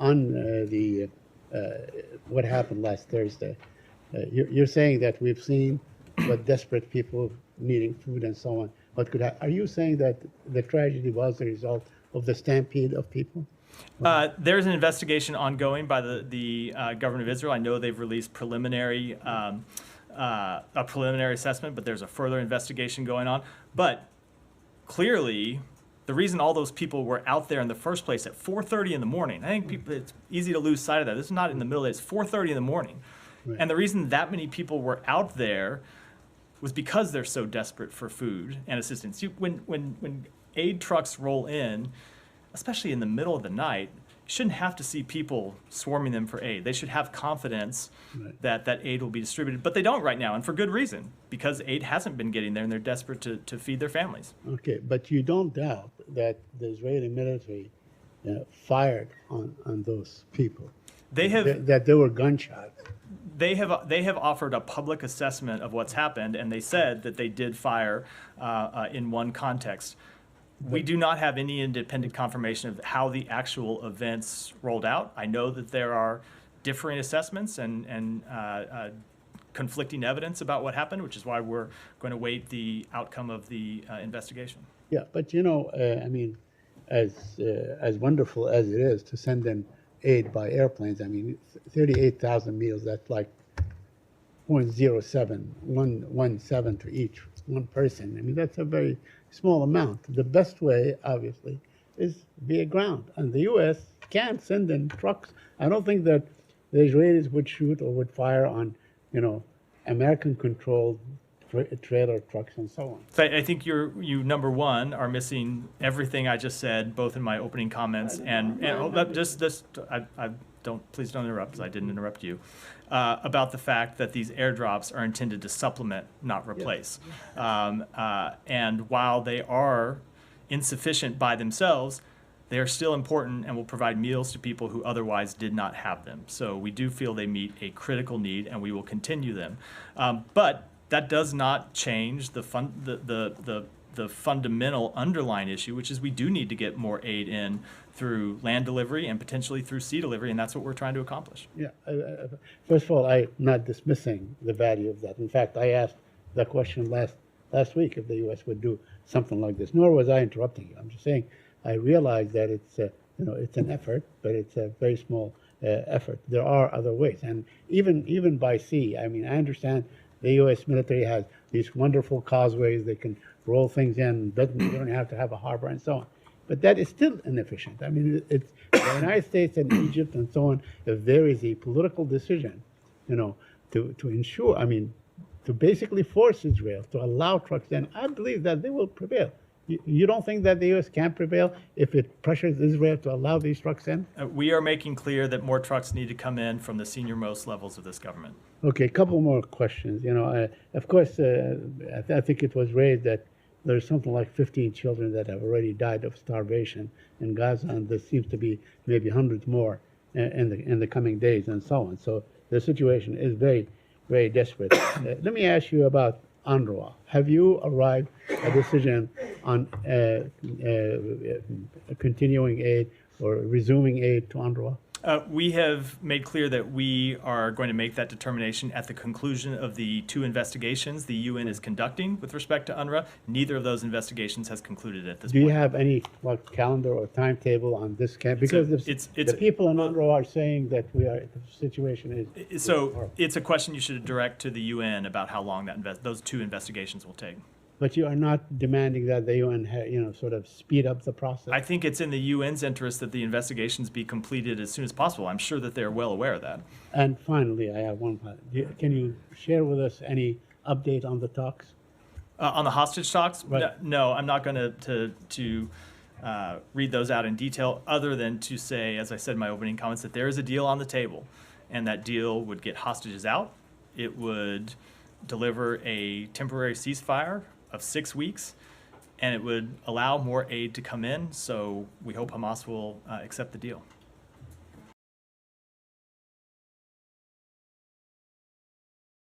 on the what happened last Thursday. You're saying that we've seen what desperate people needing food and so on. What could are you saying that the tragedy was the result of the stampede of people? There's an investigation ongoing by the government of Israel. I know they've released a preliminary assessment, but there's a further investigation going on. But clearly, the reason all those people were out there in the first place at 4:30 in the morning, I think it's easy to lose sight of that. This is not in the middle of the day, it's 4:30 in the morning. Right. And the reason that many people were out there was because they're so desperate for food and assistance. When aid trucks roll in, especially in the middle of the night, you shouldn't have to see people swarming them for aid. They should have confidence that that aid will be distributed. But they don't right now, and for good reason, because aid hasn't been getting there and they're desperate to feed their families. Okay, but you don't doubt that the Israeli military fired on those people? That there were gunshots? They have offered a public assessment of what's happened, and they said that they did fire in one context. We do not have any independent confirmation of how the actual events rolled out. I know that there are differing assessments and conflicting evidence about what happened, which is why we're going to wait the outcome of the investigation. Yeah, but I mean, as wonderful as it is to send in aid by airplanes, I mean, 38,000 meals, that's like 0.0717 to each one person. I mean, that's a very small amount. The best way, obviously, is via ground. And the U.S. can't send in trucks. I don't think that the Israelis would shoot or would fire on, American-controlled trailer trucks and so on. So I think you number one are missing everything I just said, both in my opening comments please don't interrupt, because I didn't interrupt you, about the fact that these airdrops are intended to supplement, not replace. And while they are insufficient by themselves, they are still important and will provide meals to people who otherwise did not have them. So we do feel they meet a critical need, and we will continue them. But that does not change the fundamental underlying issue, which is we do need to get more aid in through land delivery and potentially through sea delivery, and that's what we're trying to accomplish. Yeah. First of all, I'm not dismissing the value of that. In fact, I asked that question last week if the U.S. would do something like this. Nor was I interrupting you. I'm just saying I realize that it's it's an effort, but it's a very small effort. There are other ways, and even by sea. I mean, I understand the U.S. military has these wonderful causeways. They can roll things in. You don't have to have a harbor and so on. But that is still inefficient. I mean, it's the United States and Egypt and so on. If there is a political decision, to ensure, to basically force Israel to allow trucks in, I believe that they will prevail. You don't think that the U.S. can prevail if it pressures Israel to allow these trucks in? We are making clear that more trucks need to come in from the senior-most levels of this government. Okay, a couple more questions. Of course, I think it was raised that there's something like 15 children that have already died of starvation in Gaza, and there seems to be maybe hundreds more in the coming days and so on. So the situation is very, very desperate. Let me ask you about UNRWA. Have you arrived at a decision on continuing aid or resuming aid to UNRWA? We have made clear that we are going to make that determination at the conclusion of the 2 investigations the UN is conducting with respect to UNRWA. Neither of those investigations has concluded at this point. Do you have any calendar or timetable on this camp? Because the people in UNRWA are saying that the situation is so it's a question you should direct to the UN about how long those 2 investigations will take. But you are not demanding that the UN, sort of speed up the process? I think it's in the UN's interest that the investigations be completed as soon as possible. I'm sure that they're well aware of that. And finally, I have one. Can you share with us any update on the talks? On the hostage talks? Right. No, I'm not going to read those out in detail, other than to say, as I said in my opening comments, that there is a deal on the table, and that deal would get hostages out. It would deliver a temporary ceasefire of 6 weeks, and it would allow more aid to come in, so we hope Hamas will accept the deal.